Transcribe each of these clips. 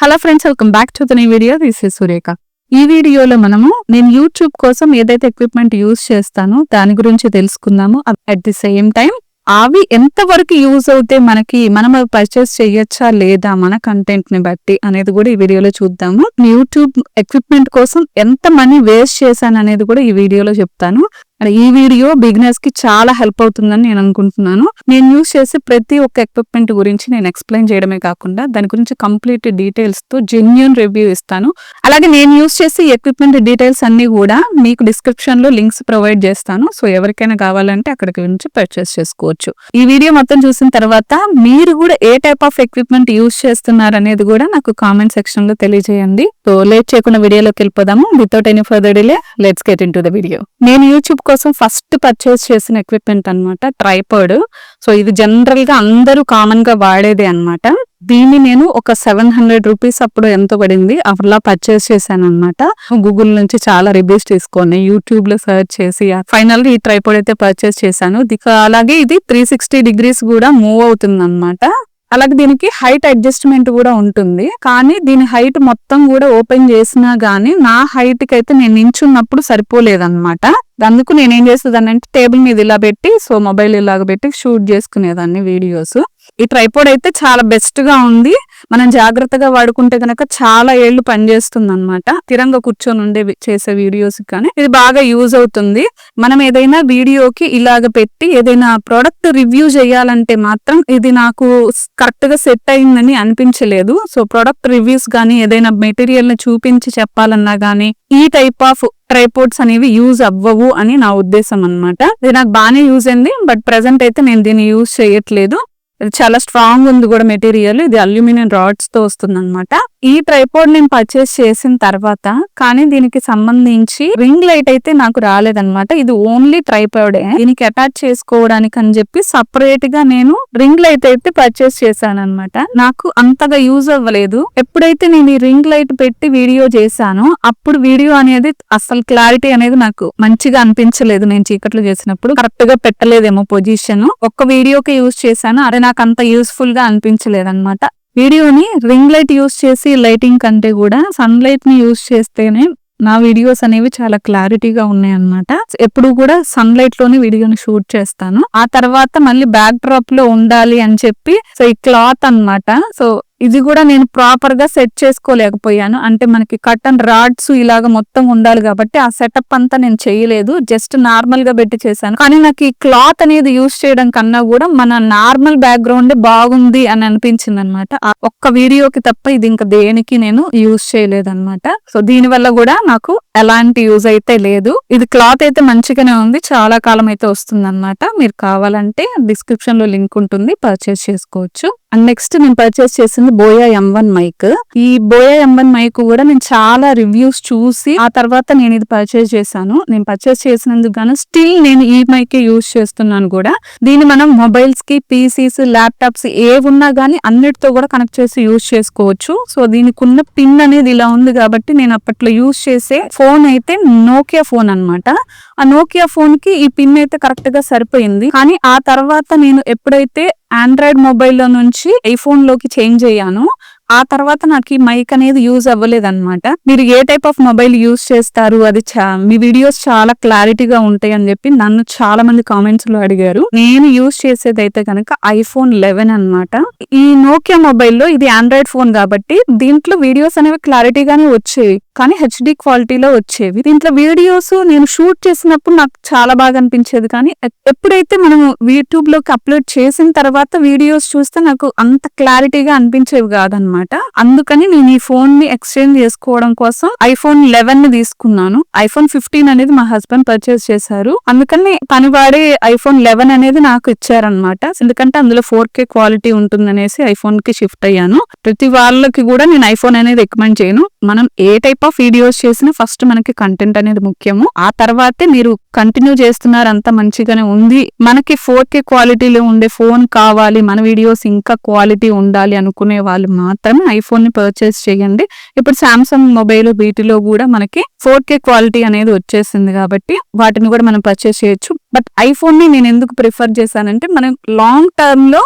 Hello friends, welcome back to the new video. This is Surekha. ఈ వీడియోలో నేను YouTube కోసం ఏదైతే ఎక్విప్మెంట్ యూజ్ చేస్తానో దాని గురించి తెలుసుకుందాము. అట్ ది సేమ్ టైం అవి ఎంత వరకు యూజ్ అవుతాయి, మనం పర్చేస్ చేయొచ్చా లేదా మన కంటెంట్ ని బట్టి అనేది కూడా ఈ వీడియోలో చూద్దాము. యూట్యూబ్ ఎక్విప్మెంట్ కోసం ఎంత మనీ వేస్ట్ చేశాను అనేది కూడా ఈ వీడియోలో చెప్తాను. ఈ వీడియో బిగినర్స్ కి చాలా హెల్ప్ అవుతుందని నేను అనుకుంటున్నాను. నేను యూజ్ చేసే ప్రతి ఒక్క ఎక్విప్మెంట్ గురించి నేను ఎక్స్ప్లెయిన్ చేయడమే కాకుండా దాని గురించి కంప్లీట్ డీటెయిల్స్ తో జెన్యూన్ రివ్యూ ఇస్తాను. అలాగే నేను యూజ్ చేసే ఎక్విప్మెంట్ డీటెయిల్స్ అన్ని కూడా మీకు డిస్క్రిప్షన్ లో లింక్స్ ప్రొవైడ్ చేస్తాను. సో ఎవరికైనా కావాలంటే అక్కడికి నుంచి పర్చేస్ చేసుకోవచ్చు. ఈ వీడియో మొత్తం చూసిన తర్వాత మీరు కూడా ఏ టైప్ ఆఫ్ ఎక్విప్మెంట్ యూజ్ చేస్తున్నారు అనేది కూడా నాకు కామెంట్ సెక్షన్ లో తెలియజేయండి. సో లేట్ చేయకుండా వీడియోలోకి వెళ్ళిపోదాము. Without any further delay let's get in to the video. నేను యూట్యూబ్ కోసం ఫస్ట్ పర్చేస్ చేసిన ఎక్విప్మెంట్ అన్నమాట ట్రైపాడ్. సో ఇది జనరల్ గా అందరూ కామన్ గా వాడేదే అన్నమాట. దీన్ని నేను ఒక 700 రూపీస్ అప్పుడు ఎంత పడింది అలా పర్చేస్ చేశాను అనమాట. గూగుల్ నుంచి చాలా రివ్యూస్ తీసుకొని యూట్యూబ్ లో సర్చ్ చేసి ఫైనల్ గా ఈ ట్రైపాడ్ అయితే పర్చేస్ చేశాను. అలాగే ఇది 360 డిగ్రీస్ కూడా మూవ్ అవుతుంది అనమాట. అలాగే దీనికి హైట్ అడ్జస్ట్మెంట్ కూడా ఉంటుంది. కానీ దీని హైట్ మొత్తం కూడా ఓపెన్ చేసినా గానీ నా హైట్ కి అయితే నేను నించున్నప్పుడు సరిపోలేదన్నమాట. అందుకు నేనేం చేసేదాన్ని అంటే టేబుల్ మీద ఇలా పెట్టి మొబైల్ ఇలాగ పెట్టి షూట్ చేసుకునేదాన్ని వీడియోస్. ఈ ట్రైపాడ్ అయితే చాలా బెస్ట్ గా ఉంది. మనం జాగ్రత్తగా వాడుకుంటే కనుక చాలా ఏళ్లు పనిచేస్తుంది అనమాట. స్థిరంగా కూర్చొని చేసే వీడియోస్ కానీ ఇది బాగా యూజ్ అవుతుంది. మనం ఏదైనా వీడియోకి ఇలాగ పెట్టి ఏదైనా ప్రోడక్ట్ రివ్యూ చేయాలంటే మాత్రం ఇది నాకు కరెక్ట్ గా సెట్ అయిందని అనిపించలేదు. సో ప్రోడక్ట్ రివ్యూస్ గానీ ఏదైనా మెటీరియల్ ని చూపించి చెప్పాలన్నా గానీ ఈ టైప్ ఆఫ్ ట్రైపాడ్స్ అనేవి యూజ్ అవ్వవు అని నా ఉద్దేశం అన్నమాట. ఇది నాకు బాగానే యూజ్ అయింది. బట్ ప్రెసెంట్ అయితే నేను దీన్ని యూజ్ చేయట్లేదు. ఇది చాలా స్ట్రాంగ్ ఉంది కూడా మెటీరియల్. ఇది అల్యూమినియం రాడ్స్ తో వస్తుంది అనమాట. ఈ ట్రైపాడ్ నేను పర్చేస్ చేసిన తర్వాత కానీ దీనికి సంబంధించి రింగ్ లైట్ అయితే నాకు రాలేదన్నమాట. ఇది ఓన్లీ ట్రైపాడే. దీనికి అటాచ్ చేసుకోవడానికి అని చెప్పి సపరేట్ గా నేను రింగ్ లైట్ అయితే పర్చేస్ చేశాను అనమాట. నాకు అంతగా యూజ్ అవ్వలేదు. ఎప్పుడైతే నేను ఈ రింగ్ లైట్ పెట్టి వీడియో చేశానో అప్పుడు వీడియో అనేది అసలు క్లారిటీ అనేది నాకు మంచిగా అనిపించలేదు. నేను చీకట్లో చేసినప్పుడు కరెక్ట్ గా పెట్టలేదేమో పొజిషన్. ఒక్క వీడియోకి యూజ్ చేశాను. అదే నాకు అంత యూస్ఫుల్ గా అనిపించలేదు అనమాట. వీడియోని రింగ్ లైట్ యూజ్ చేసి లైటింగ్ కంటే కూడా సన్ లైట్ ని యూజ్ చేస్తేనే నా వీడియోస్ అనేవి చాలా క్లారిటీగా ఉన్నాయి అన్నమాట. ఎప్పుడు కూడా సన్ లైట్ లోనే వీడియోని షూట్ చేస్తాను. ఆ తర్వాత మళ్ళీ బ్యాక్ డ్రాప్ లో ఉండాలి అని చెప్పి ఈ క్లాత్ అన్నమాట. ఇది కూడా నేను ప్రాపర్ గా సెట్ చేసుకోలేకపోయాను. అంటే మనకి కర్టన్ రాడ్స్ ఇలాగ మొత్తం ఉండాలి కాబట్టి ఆ సెటప్ అంతా నేను చేయలేదు. జస్ట్ నార్మల్ గా పెట్టి చేశాను. కానీ నాకు ఈ క్లాత్ అనేది యూజ్ చేయడం కన్నా కూడా మన నార్మల్ బ్యాక్గ్రౌండ్ బాగుంది అని అనిపించింది అనమాట. ఒక్క వీడియోకి తప్ప ఇది ఇంకా దేనికి నేను యూజ్ చేయలేదన్నమాట. సో దీని వల్ల కూడా నాకు ఎలాంటి యూజ్ అయితే లేదు. ఇది క్లాత్ అయితే మంచిగానే ఉంది. చాలా కాలం అయితే వస్తుంది అనమాట. మీరు కావాలంటే డిస్క్రిప్షన్ లో లింక్ ఉంటుంది, పర్చేస్ చేసుకోవచ్చు. అండ్ నెక్స్ట్ నేను పర్చేస్ చేసింది బోయా M1 మైక్. ఈ బోయా M1 మైక్ కూడా నేను చాలా రివ్యూస్ చూసి ఆ తర్వాత నేను ఇది పర్చేస్ చేశాను. నేను పర్చేస్ చేసినందుకు గాను స్టిల్ నేను ఈ మైక్ యూజ్ చేస్తున్నాను కూడా. దీన్ని మనం మొబైల్స్ కి, పీసీస్, ల్యాప్టాప్స్ ఏవున్నా గానీ అన్నిటితో కూడా కనెక్ట్ చేసి యూజ్ చేసుకోవచ్చు. సో దీనికి ఉన్న పిన్ అనేది ఇలా ఉంది కాబట్టి నేను అప్పట్లో యూజ్ చేసే ఫోన్ అయితే నోకియా ఫోన్ అన్నమాట. ఆ నోకియా ఫోన్ కి ఈ పిన్ అయితే కరెక్ట్ గా సరిపోయింది. కానీ ఆ తర్వాత నేను ఎప్పుడైతే ఆండ్రాయిడ్ మొబైల్లో నుంచి ఐఫోన్ లోకి చేంజ్ అయ్యాను ఆ తర్వాత నాకు ఈ మైక్ అనేది యూజ్ అవ్వలేదన్నమాట. మీరు ఏ టైప్ ఆఫ్ మొబైల్ యూజ్ చేస్తారు, అది మీ వీడియోస్ చాలా క్లారిటీగా ఉంటాయి అని చెప్పి నన్ను చాలా మంది కామెంట్స్ లో అడిగారు. నేను యూజ్ చేసేది అయితే కనుక iPhone 11 అన్నమాట. ఈ నోకియా మొబైల్లో ఇది ఆండ్రాయిడ్ ఫోన్ కాబట్టి దీంట్లో వీడియోస్ అనేవి క్లారిటీగానే వచ్చేవి, కానీ HD క్వాలిటీలో వచ్చేవి. దీంట్లో వీడియోస్ నేను షూట్ చేసినప్పుడు నాకు చాలా బాగా అనిపించేది. కానీ ఎప్పుడైతే మనం యూట్యూబ్ లోకి అప్లోడ్ చేసిన తర్వాత వీడియోస్ చూస్తే నాకు అంత క్లారిటీగా అనిపించేవి కాదనమాట. అందుకని నేను ఈ ఫోన్ ని ఎక్స్చేంజ్ చేసుకోవడం కోసం iPhone 11 ని తీసుకున్నాను. iPhone 15 అనేది మా హస్బెండ్ పర్చేస్ చేశారు. అందుకని తను వాడే iPhone 11 అనేది నాకు ఇచ్చారనమాట. ఎందుకంటే అందులో 4K క్వాలిటీ ఉంటుందనేసి iPhone కి షిఫ్ట్ అయ్యాను. ప్రతి వాళ్ళకి కూడా నేను iPhone అనేది రికమెండ్ చేయను. మనం ఏ టైప్ ఆఫ్ వీడియోస్ చేసినా ఫస్ట్ మనకి కంటెంట్ అనేది ముఖ్యము. ఆ తర్వాతే మీరు కంటిన్యూ చేస్తున్నారు అంత మంచిగానే ఉంది, మనకి 4K క్వాలిటీలో ఉండే ఫోన్ కావాలి, మన వీడియోస్ ఇంకా క్వాలిటీ ఉండాలి అనుకునే వాళ్ళు మాత్రమే ఐఫోన్ ని పర్చేస్ చేయండి. ఇప్పుడు సామ్సంగ్ మొబైల్ వీటిలో కూడా మనకి 4K క్వాలిటీ అనేది వచ్చేసింది కాబట్టి వాటిని కూడా మనం పర్చేస్ చేయొచ్చు. బట్ ఐఫోన్ ని నేను ఎందుకు ప్రిఫర్ చేశానంటే మనం లాంగ్ టర్మ్ లో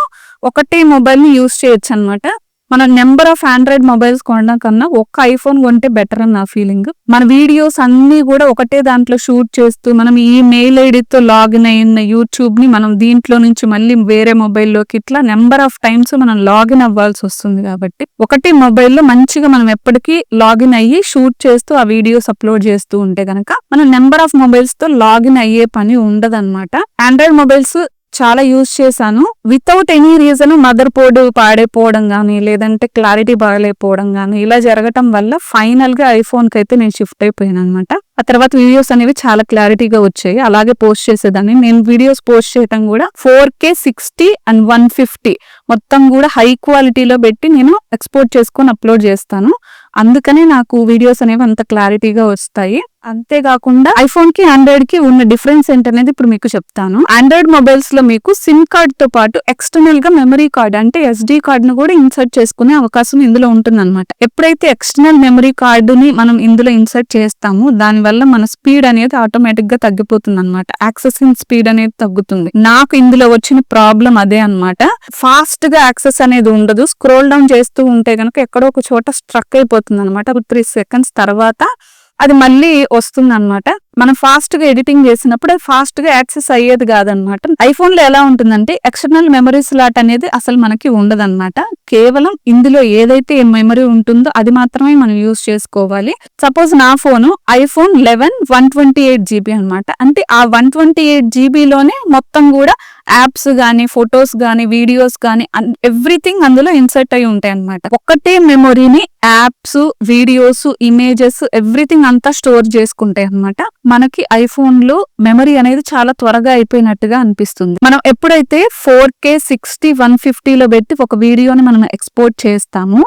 ఒకటే మొబైల్ ని యూజ్ చేయొచ్చు అనమాట. మనం నెంబర్ ఆఫ్ ఆండ్రాయిడ్ మొబైల్స్ కొనడం కన్నా ఒక్క ఐఫోన్ కొంటే బెటర్ అని నా ఫీలింగ్. మన వీడియోస్ అన్ని కూడా ఒకటే దాంట్లో షూట్ చేస్తూ మనం ఈ మెయిల్ ఐడితో లాగిన్ అయిన యూట్యూబ్ ని మనం దీంట్లో నుంచి మళ్ళీ వేరే మొబైల్లోకి ఇట్లా నెంబర్ ఆఫ్ టైమ్స్ మనం లాగిన్ అవ్వాల్సి వస్తుంది. కాబట్టి ఒకటి మొబైల్లో మంచిగా మనం ఎప్పటికీ లాగిన్ అయ్యి షూట్ చేస్తూ ఆ వీడియోస్ అప్లోడ్ చేస్తూ ఉంటే గనక మనం నెంబర్ ఆఫ్ మొబైల్స్ తో లాగిన్ అయ్యే పని ఉండదన్నమాట. ఆండ్రాయిడ్ మొబైల్స్ చాలా యూజ్ చేశాను. Without any reason motherboard పాడైపోవడం గానీ లేదంటే క్లారిటీ బాగాలేకపోవడం గానీ ఇలా జరగటం వల్ల ఫైనల్ గా ఐఫోన్ కి అయితే నేను షిఫ్ట్ అయిపోయాను అనమాట. ఆ తర్వాత వీడియోస్ అనేవి చాలా క్లారిటీగా వచ్చాయి. అలాగే పోస్ట్ చేసేదాన్ని. నేను వీడియోస్ పోస్ట్ చేయడం కూడా 4K 60 and 150 మొత్తం కూడా హై క్వాలిటీలో పెట్టి నేను ఎక్స్పోర్ట్ చేసుకొని అప్లోడ్ చేస్తాను. అందుకనే నాకు వీడియోస్ అనేవి అంత క్లారిటీగా వస్తాయి. అంతేకాకుండా ఐఫోన్ కి ఆండ్రాయిడ్ కి ఉన్న డిఫరెన్స్ ఏంటనేది ఇప్పుడు మీకు చెప్తాను. ఆండ్రాయిడ్ మొబైల్స్ లో మీకు సిమ్ కార్డ్ తో పాటు ఎక్స్టర్నల్ గా మెమరీ కార్డ్ అంటే SD కార్డ్ ను కూడా ఇన్సర్ట్ చేసుకునే అవకాశం ఇందులో ఉంటుంది అనమాట. ఎప్పుడైతే ఎక్స్టర్నల్ మెమరీ కార్డుని మనం ఇందులో ఇన్సర్ట్ చేస్తామో దాని వల్ల మన స్పీడ్ అనేది ఆటోమేటిక్ గా తగ్గిపోతుంది అనమాట. యాక్సెసింగ్ స్పీడ్ అనేది తగ్గుతుంది. నాకు ఇందులో వచ్చిన ప్రాబ్లం అదే అనమాట. ఫాస్ట్ గా యాక్సెస్ అనేది ఉండదు. స్క్రోల్ డౌన్ చేస్తూ ఉంటే గనక ఎక్కడో ఒక చోట స్ట్రక్ అయిపోతుంది అనమాట. 3 seconds తర్వాత అది మళ్ళీ వస్తుంది అనమాట. మనం ఫాస్ట్ గా ఎడిటింగ్ చేసినప్పుడు అది ఫాస్ట్ గా యాక్సెస్ అయ్యేది కాదనమాట. ఐఫోన్ లో ఎలా ఉంటుందంటే ఎక్స్టర్నల్ మెమరీ స్లాట్ అనేది అసలు మనకి ఉండదన్నమాట. కేవలం ఇందులో ఏదైతే మెమరీ ఉంటుందో అది మాత్రమే మనం యూజ్ చేసుకోవాలి. సపోజ్ నా ఫోను ఐఫోన్ 11 128GB అనమాట. అంటే ఆ 128GB లోనే మొత్తం కూడా యాప్స్ గానీ ఫొటోస్ గానీ వీడియోస్ గానీ ఎవ్రీథింగ్ అందులో ఇన్సర్ట్ అయి ఉంటాయి అనమాట. ఒక్కటే మెమొరీని యాప్స్ వీడియోస్ ఇమేజెస్ ఎవ్రీథింగ్ అంతా స్టోర్ చేసుకుంటాయి అనమాట. మనకి ఐఫోన్ లో మెమరీ అనేది చాలా త్వరగా అయిపోయినట్టుగా అనిపిస్తుంది. మనం ఎప్పుడైతే 4K 60 150 లో పెట్టి ఒక వీడియోని మనం ఎక్స్పోర్ట్ చేస్తామో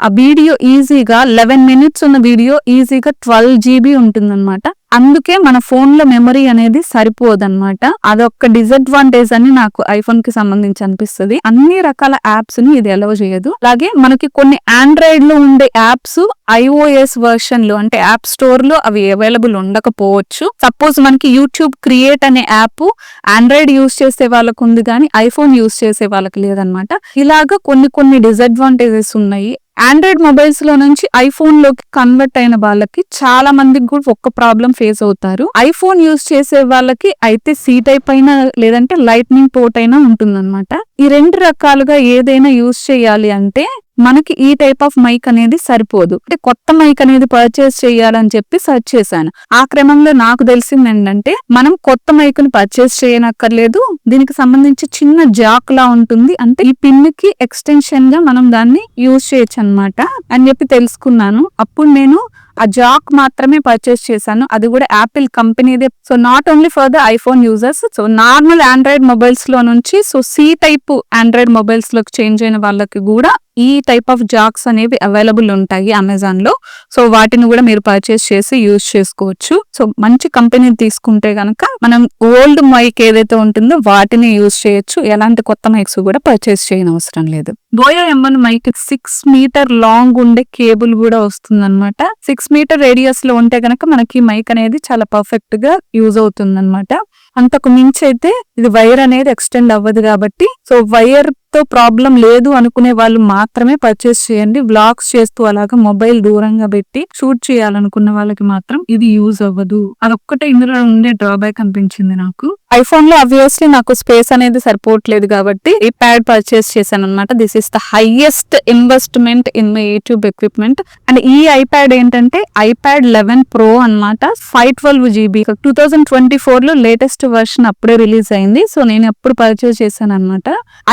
ఆ వీడియో ఈజీగా 11 minutes ఉన్న వీడియో ఈజీగా 12GB ఉంటుంది అనమాట. అందుకే మన ఫోన్ లో మెమరీ అనేది సరిపోదన్నమాట. అదొక డిసడ్వాంటేజ్ అని నాకు ఐఫోన్ కి సంబంధించి అనిపిస్తుంది. అన్ని రకాల యాప్స్ ని ఇది అలౌ చేయదు. అలాగే మనకి కొన్ని ఆండ్రాయిడ్ లో ఉండే యాప్స్ iOS వర్షన్ లో అంటే యాప్ స్టోర్ లో అవి అవైలబుల్ ఉండకపోవచ్చు. సపోజ్ మనకి యూట్యూబ్ క్రియేట్ అనే యాప్ ఆండ్రాయిడ్ యూజ్ చేసే వాళ్ళకు ఉంది కానీ ఐఫోన్ యూజ్ చేసే వాళ్ళకి లేదనమాట. ఇలాగా కొన్ని డిసడ్వాంటేజెస్ ఉన్నాయి. ఆండ్రాయిడ్ మొబైల్స్ లో నుంచి ఐఫోన్ లోకి కన్వర్ట్ అయిన వాళ్ళకి చాలా మందికి కూడా ఒక్క ప్రాబ్లం ఫేస్ అవుతారు. ఐఫోన్ యూజ్ చేసే వాళ్ళకి అయితే C టైప్ అయినా లేదంటే లైట్నింగ్ పోర్ట్ అయినా ఉంటుందన్నమాట. ఈ 2 రకాలుగా ఏదైనా యూజ్ చేయాలి అంటే మనకి ఈ టైప్ ఆఫ్ మైక్ అనేది సరిపోదు. అంటే కొత్త మైక్ అనేది పర్చేస్ చేయాలని చెప్పి సెర్చ్ చేశాను. ఆ క్రమంలో నాకు తెలిసింది ఏంటంటే మనం కొత్త మైక్ ని పర్చేస్ చేయనక్కర్లేదు. దీనికి సంబంధించి చిన్న జాక్ లా ఉంటుంది. అంటే ఈ పిన్ కి ఎక్స్టెన్షన్ గా మనం దాన్ని యూజ్ చేయొచ్చు అనమాట అని చెప్పి తెలుసుకున్నాను. అప్పుడు నేను ఆ జాక్ మాత్రమే పర్చేస్ చేశాను. అది కూడా యాపిల్ కంపెనీదే. So not only for the iPhone users. So normal Android mobiles లో నుంచి C టైప్ ఆండ్రాయిడ్ మొబైల్స్ లోకి చేంజ్ అయిన వాళ్ళకి కూడా ఈ టైప్ ఆఫ్ జాక్స్ అనేవి అవైలబుల్ ఉంటాయి అమెజాన్ లో. సో వాటిని కూడా మీరు పర్చేస్ చేసి యూజ్ చేసుకోవచ్చు. సో మంచి కంపెనీ తీసుకుంటే గనక మనం ఓల్డ్ మైక్ ఏదైతే ఉంటుందో వాటిని యూజ్ చేయొచ్చు. ఎలాంటి కొత్త మైక్స్ కూడా పర్చేస్ చేయని అవసరం లేదు. బోయో M1 మైక్ 6 మీటర్ లాంగ్ ఉండే కేబుల్ కూడా వస్తుంది అనమాట. 6 మీటర్ రేడియస్ లో ఉంటే గనక మనకి మైక్ అనేది చాలా పర్ఫెక్ట్ గా యూజ్ అవుతుంది అనమాట. అంతకు మించి అయితే ఇది వైర్ అనేది ఎక్స్టెండ్ అవ్వదు కాబట్టి సో వైర్ తో ప్రాబ్లం లేదు అనుకునే వాళ్ళు మాత్రమే పర్చేస్ చేయండి. వ్లాగ్స్ చేస్తూ అలాగా మొబైల్ దూరంగా పెట్టి షూట్ చేయాలనుకున్న వాళ్ళకి మాత్రం ఇది యూజ్ అవ్వదు. అదొక్కటే ఇందులో ఉండే డ్రాబ్యాక్ అనిపించింది నాకు. ఐఫోన్ లో అబ్వియస్లీ నాకు స్పేస్ అనేది సరిపోవట్లేదు కాబట్టి ఈ ప్యాడ్ పర్చేస్ చేశాను అనమాట. This is the highest investment in my YouTube equipment. And ఈ ఐప్యాడ్ ఏంటంటే iPad 11 Pro అనమాట. 512GB 2024 లో లేటెస్ట్ వర్షన్ అప్పుడే రిలీజ్ అయింది. సో నేను ఎప్పుడు పర్చేస్ చేశాను అనమాట.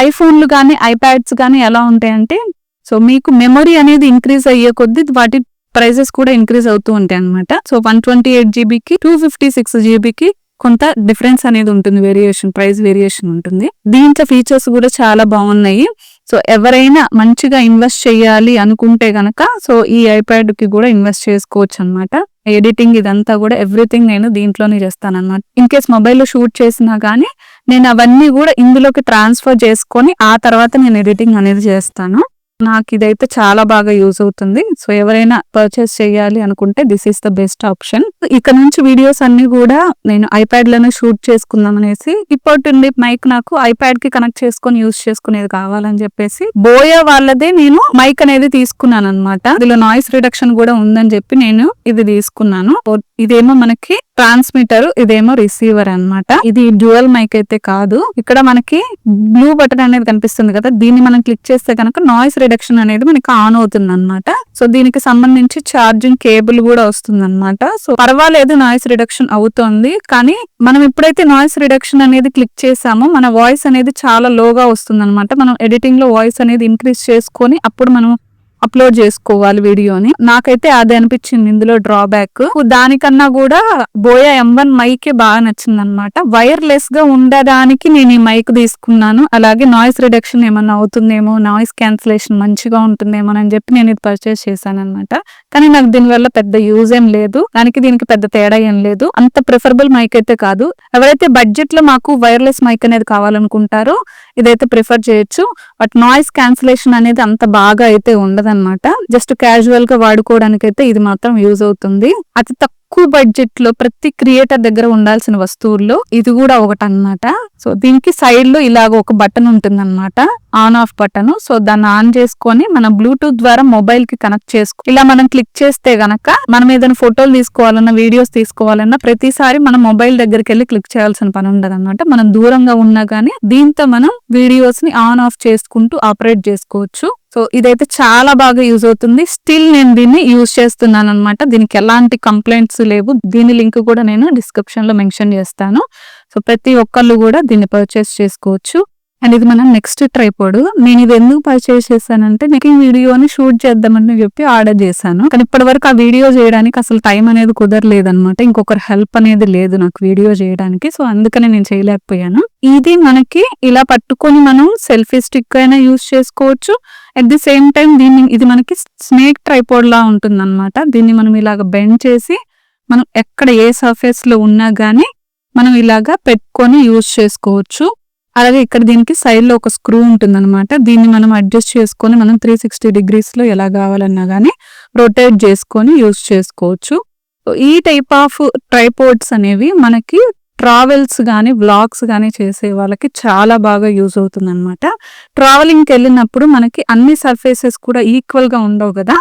ఐఫోన్ కానీ ఐప్యాడ్స్ కానీ ఎలా ఉంటాయంటే సో మీకు మెమరీ అనేది ఇంక్రీజ్ అయ్యే కొద్దీ వాటి ప్రైజెస్ కూడా ఇంక్రీజ్ అవుతూ ఉంటాయి అనమాట. సో 128GBకి 256GBకి కొంత డిఫరెన్స్ అనేది ఉంటుంది. ప్రైస్ వేరియేషన్ ఉంటుంది. దీంట్లో ఫీచర్స్ కూడా చాలా బాగున్నాయి. సో ఎవరైనా మంచిగా ఇన్వెస్ట్ చేయాలి అనుకుంటే గనక సో ఈ ఐప్యాడ్ కి కూడా ఇన్వెస్ట్ చేసుకోవచ్చు అనమాట. ఎడిటింగ్ ఇదంతా కూడా ఎవ్రీథింగ్ నేను దీంట్లోనే చేస్తాను అనమాట. ఇన్ కేస్ మొబైల్లో షూట్ చేసినా గానీ నేను అవన్నీ కూడా ఇందులోకి ట్రాన్స్ఫర్ చేసుకొని ఆ తర్వాత నేను ఎడిటింగ్ అనేది చేస్తాను. నాకు ఇదైతే చాలా బాగా యూజ్ అవుతుంది. సో ఎవరైనా పర్చేస్ చేయాలి అనుకుంటే this is the best option. ఇక్కడ నుంచి వీడియోస్ అన్ని కూడా నేను ఐప్యాడ్ లోనే షూట్ చేసుకుందాం అనేసి, ఇప్పటి మైక్ నాకు ఐప్యాడ్ కి కనెక్ట్ చేసుకొని యూజ్ చేసుకునేది కావాలని చెప్పేసి బోయా వాళ్ళదే నేను మైక్ అనేది తీసుకున్నాను అనమాట. ఇందులో నాయిస్ రిడక్షన్ కూడా ఉందని చెప్పి నేను ఇది తీసుకున్నాను. ఇదేమో మనకి ట్రాన్స్మిటర్, ఇదేమో రిసీవర్ అన్నమాట. ఇది డ్యూయల్ మైక్ అయితే కాదు. ఇక్కడ మనకి బ్లూ బటన్ అనేది కనిపిస్తుంది కదా, దీన్ని మనం క్లిక్ చేస్తే కనుక నాయిస్ రిడక్షన్ అనేది మనకి ఆన్ అవుతుంది అనమాట. సో దీనికి సంబంధించి ఛార్జింగ్ కేబుల్ కూడా వస్తుంది అనమాట. సో పర్వాలేదు, నాయిస్ రిడక్షన్ అవుతోంది. కానీ మనం ఎప్పుడైతే నాయిస్ రిడక్షన్ అనేది క్లిక్ చేసామో మన వాయిస్ అనేది చాలా లోగా వస్తుంది అనమాట. మనం ఎడిటింగ్ లో వాయిస్ అనేది ఇంక్రీజ్ చేసుకొని అప్పుడు మనం అప్లోడ్ చేసుకోవాలి వీడియోని. నాకైతే అది అనిపించింది ఇందులో డ్రాబ్యాక్. దానికన్నా కూడా బోయా M1 మైకే బాగా నచ్చింది అనమాట. వైర్లెస్ గా ఉండడానికి నేను ఈ మైక్ తీసుకున్నాను. అలాగే నాయిస్ రిడక్షన్ ఏమన్నా అవుతుందేమో, నాయిస్ క్యాన్సిలేషన్ మంచిగా ఉంటుందేమో అని చెప్పి నేను ఇది పర్చేస్ చేశాను అనమాట. కానీ నాకు దీనివల్ల పెద్ద యూజ్ ఏం లేదు, దీనికి పెద్ద తేడా ఏం లేదు. అంత ప్రిఫరబుల్ మైక్ అయితే కాదు. ఎవరైతే బడ్జెట్ లో మాకు వైర్లెస్ మైక్ అనేది కావాలనుకుంటారో ఇదైతే ప్రిఫర్ చేయొచ్చు. బట్ నాయిస్ క్యాన్సిలేషన్ అనేది అంత బాగా అయితే ఉండదన్నమాట. జస్ట్ క్యాజువల్ గా వాడుకోవడానికి అయితే ఇది మాత్రం యూజ్ అవుతుంది. అతి తక్కువ బడ్జెట్ లో ప్రతి క్రియేటర్ దగ్గర ఉండాల్సిన వస్తువుల్లో ఇది కూడా ఒకటి అన్నమాట. సో దీనికి సైడ్ లో ఇలాగ ఒక బటన్ ఉంటుంది అనమాట, ఆన్ ఆఫ్ బటన్. సో దాన్ని ఆన్ చేసుకొని మన బ్లూటూత్ ద్వారా మొబైల్ కి కనెక్ట్ చేసుకో. ఇలా మనం క్లిక్ చేస్తే గనక మనం ఏదైనా ఫోటోలు తీసుకోవాలన్నా, వీడియోస్ తీసుకోవాలన్నా ప్రతిసారి మనం మొబైల్ దగ్గరికి వెళ్ళి క్లిక్ చేయాల్సిన పని ఉండదు అనమాట. మనం దూరంగా ఉన్నా గానీ దీంతో మనం వీడియోస్ ని ఆన్ ఆఫ్ చేసుకుంటూ ఆపరేట్ చేసుకోవచ్చు. సో ఇదైతే చాలా బాగా యూజ్ అవుతుంది. స్టిల్ నేను దీన్ని యూజ్ చేస్తున్నాను అనమాట. దీనికి ఎలాంటి కంప్లైంట్స్ లేవు. దీని లింక్ కూడా నేను డిస్క్రిప్షన్ లో మెన్షన్ చేస్తాను. సో ప్రతి ఒక్కళ్ళు కూడా దీన్ని పర్చేస్ చేసుకోవచ్చు. అండ్ ఇది మనం నెక్స్ట్ ట్రైపాడ్. నేను ఇది ఎందుకు పర్చేస్ చేశానంటే, నాకు ఈ వీడియోని షూట్ చేద్దామని చెప్పి ఆర్డర్ చేశాను. కానీ ఇప్పటి వరకు ఆ వీడియో చేయడానికి అసలు టైం అనేది కుదరలేదనమాట. ఇంకొకరు హెల్ప్ అనేది లేదు నాకు వీడియో చేయడానికి. సో అందుకనే నేను చేయలేకపోయాను. ఇది మనకి ఇలా పట్టుకొని మనం సెల్ఫీ స్టిక్ అయినా యూజ్ చేసుకోవచ్చు. అట్ ది సేమ్ టైం ఇది మనకి స్నేక్ ట్రైపాడ్ లా ఉంటుంది అనమాట. దీన్ని మనం ఇలాగ బెండ్ చేసి మనం ఎక్కడ ఏ సర్ఫేస్ లో ఉన్నా గానీ మనం ఇలాగా పెట్టుకొని యూజ్ చేసుకోవచ్చు. అలాగే ఇక్కడ దీనికి సైడ్ లో ఒక స్క్రూ ఉంటుంది అనమాట. దీన్ని మనం అడ్జస్ట్ చేసుకొని మనం 360 degrees లో ఎలా కావాలన్నా గానీ రొటేట్ చేసుకొని యూజ్ చేసుకోవచ్చు. ఈ టైప్ ఆఫ్ ట్రైపాడ్స్ అనేవి మనకి ట్రావెల్స్ గానీ వ్లాగ్స్ గానీ చేసే వాళ్ళకి చాలా బాగా యూజ్ అవుతుంది అనమాట. ట్రావెలింగ్కి వెళ్ళినప్పుడు మనకి అన్ని సర్ఫేసెస్ కూడా ఈక్వల్ గా ఉండవు కదా,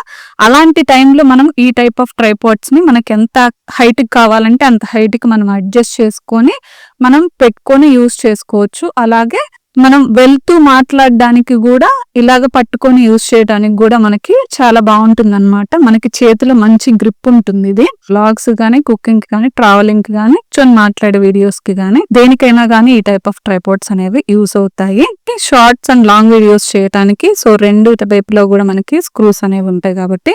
అలాంటి టైంలో మనం ఈ టైప్ ఆఫ్ ట్రైపాడ్స్ ని మనకి ఎంత హైట్ కావాలంటే అంత హైట్ కి మనం అడ్జస్ట్ చేసుకొని మనం పెట్టుకొని యూజ్ చేసుకోవచ్చు. అలాగే మనం వెళ్తూ మాట్లాడడానికి కూడా ఇలాగ పట్టుకొని యూజ్ చేయడానికి కూడా మనకి చాలా బాగుంటుంది అనమాట. మనకి చేతిలో మంచి గ్రిప్ ఉంటుంది. ఇది వ్లాగ్స్ గానీ, కుకింగ్ కి గానీ, ట్రావెలింగ్ కి గానీ, మాట్లాడే వీడియోస్ కి గానీ దేనికైనా గానీ ఈ టైప్ ఆఫ్ ట్రైపాడ్స్ అనేవి యూజ్ అవుతాయి. షార్ట్స్ అండ్ లాంగ్ వీడియోస్ చేయడానికి సో రెండు వైపులో కూడా మనకి స్క్రూస్ అనేవి ఉంటాయి కాబట్టి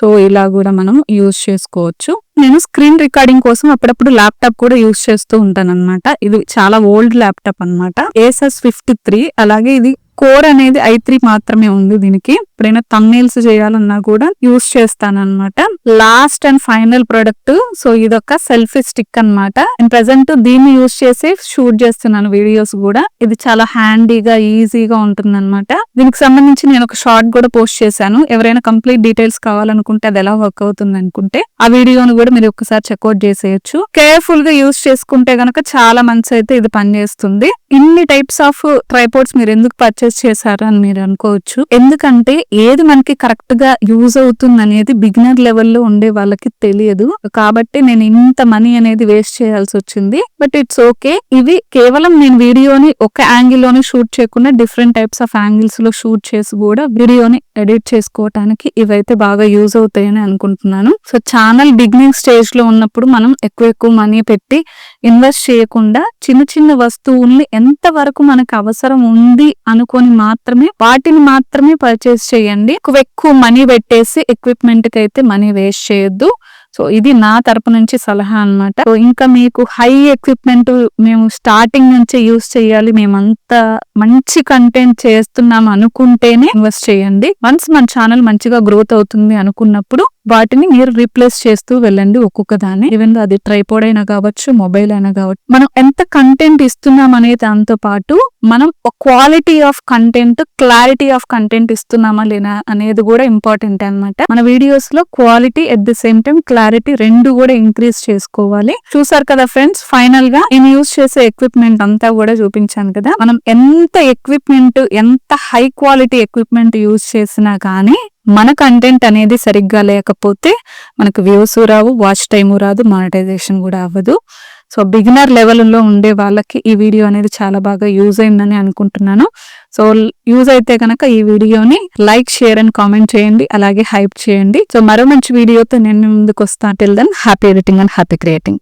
సో ఇలా కూడా మనం యూజ్ చేసుకోవచ్చు. నేను స్క్రీన్ రికార్డింగ్ కోసం అప్పుడప్పుడు ల్యాప్టాప్ కూడా యూజ్ చేస్తూ ఉంటాను అనమాట. ఇది చాలా ఓల్డ్ ల్యాప్టాప్ అనమాట, Asus 53. అలాగే ఇది కోర్ అనేది i3 మాత్రమే ఉంది దీనికి. ఎప్పుడైనా థంబ్నెయిల్స్ చేయాలన్నా కూడా యూజ్ చేస్తాను అనమాట. Last and final product. So ఇదొక సెల్ఫీ స్టిక్ అనమాట. నేను ప్రెసెంట్ దీన్ని యూజ్ చేసి షూట్ చేస్తున్నాను వీడియోస్ కూడా. ఇది చాలా హ్యాండీగా ఈజీగా ఉంటుంది అనమాట. దీనికి సంబంధించి నేను ఒక షార్ట్ కూడా పోస్ట్ చేశాను. ఎవరైనా కంప్లీట్ డీటెయిల్స్ కావాలనుకుంటే అది ఎలా వర్క్ అవుతుంది అనుకుంటే ఆ వీడియోను కూడా మీరు ఒకసారి చెక్అౌట్ చేసేయచ్చు. కేర్ఫుల్ గా యూజ్ చేసుకుంటే గనక చాలా మంత్స్ అయితే ఇది పనిచేస్తుంది. ఇన్ని టైప్స్ ఆఫ్ ట్రైపాడ్స్ మీరు ఎందుకు పర్చేస్ చేశారు అని మీరు అనుకోవచ్చు. ఎందుకంటే ఏది మనకి కరెక్ట్ గా యూజ్ అవుతుంది అనేది బిగినర్ లెవెల్లో ఉండే వాళ్ళకి తెలియదు. కాబట్టి నేను ఇంత మనీ అనేది వేస్ట్ చేయాల్సి వచ్చింది. But it's okay. ఇవి కేవలం నేను వీడియోని ఒక యాంగిల్ లోనే షూట్ చేయకుండా డిఫరెంట్ టైప్స్ ఆఫ్ యాంగిల్స్ లో షూట్ చేసి కూడా వీడియోని ఎడిట్ చేసుకోవటానికి ఇవైతే బాగా యూజ్ అవుతాయని అనుకుంటున్నాను. సో ఛానల్ బిగినింగ్ స్టేజ్ లో ఉన్నప్పుడు మనం ఎక్కువ మనీ పెట్టి ఇన్వెస్ట్ చేయకుండా చిన్న చిన్న వస్తువుల్ని ఎంత వరకు మనకు అవసరం ఉంది అనుకొని మాత్రమే వాటిని మాత్రమే పర్చేస్ చేయండి. ఎక్కువ మనీ పెట్టేసి ఎక్విప్మెంట్ కి అయితే మనీ వేస్ట్ చేయొద్దు. సో ఇది నా తరపు నుంచి సలహా అన్నమాట. సో ఇంకా మీకు హై ఎక్విప్మెంట్ మేము స్టార్టింగ్ నుంచే యూజ్ చేయాలి, మేమంతా మంచి కంటెంట్ చేస్తున్నాం అనుకుంటేనే ఇన్వెస్ట్ చేయండి. వన్స్ మన ఛానల్ మంచిగా గ్రోత్ అవుతుంది అనుకున్నప్పుడు వాటిని మీరు రీప్లేస్ చేస్తూ వెళ్ళండి ఒక్కొక్క దాన్ని. ఈవెన్ అది ట్రైపోడ్ అయినా కావచ్చు, మొబైల్ అయినా కావచ్చు. మనం ఎంత కంటెంట్ ఇస్తున్నాం అనే దాంతో పాటు మనం quality of content, clarity of content ఇస్తున్నామా లేదా అనేది కూడా ఇంపార్టెంట్ అన్నమాట. మన వీడియోస్ లో quality at the same time clarity రెండు కూడా ఇంక్రీజ్ చేసుకోవాలి. చూసారు కదా ఫ్రెండ్స్, ఫైనల్ గా నేను యూజ్ చేసే ఎక్విప్మెంట్ అంతా కూడా చూపించాను కదా. మనం ఎంత ఎక్విప్మెంట్, ఎంత హై క్వాలిటీ ఎక్విప్మెంట్ యూజ్ చేసినా కానీ మన కంటెంట్ అనేది సరిగ్గా లేకపోతే మనకు వ్యూస్ రావు, వాచ్ టైము రాదు, మానిటైజేషన్ కూడా అవ్వదు. సో బిగినర్ లెవెల్లో ఉండే వాళ్ళకి ఈ వీడియో అనేది చాలా బాగా యూజ్ అయిందని అనుకుంటున్నాను. సో యూజ్ అయితే కనుక ఈ వీడియోని లైక్, షేర్ అండ్ కామెంట్ చేయండి, అలాగే హైప్ చేయండి. సో మరో మంచి వీడియోతో నేను ముందుకు వస్తాను. Till then happy editing and happy creating.